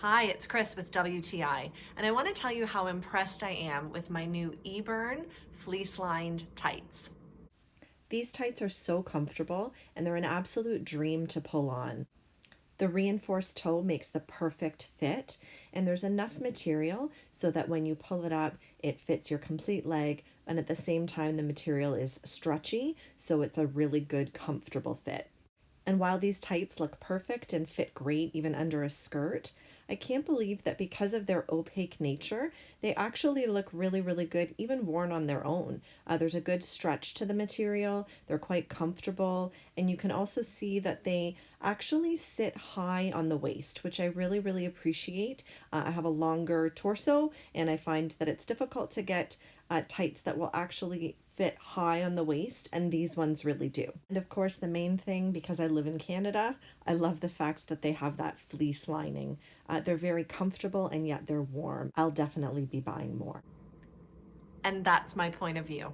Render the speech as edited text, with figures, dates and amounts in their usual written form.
Hi, it's Chris with WTI, and I want to tell you how impressed I am with my new EABERN fleece-lined tights. These tights are so comfortable and they're an absolute dream to pull on. The reinforced toe makes the perfect fit, and there's enough material so that when you pull it up, it fits your complete leg, and at the same time, the material is stretchy, so it's a really good, comfortable fit. And while these tights look perfect and fit great even under a skirt, I can't believe that because of their opaque nature, they actually look really, really good even worn on their own. There's a good stretch to the material, they're quite comfortable, and you can also see that they actually sit high on the waist, which I really, really appreciate. I have a longer torso, and I find that it's difficult to get tights that will actually fit high on the waist, and these ones really do. And of course, the main thing, because I live in Canada, I love the fact that they have that fleece lining. They're very comfortable and yet they're warm. I'll definitely be buying more. And that's my point of view.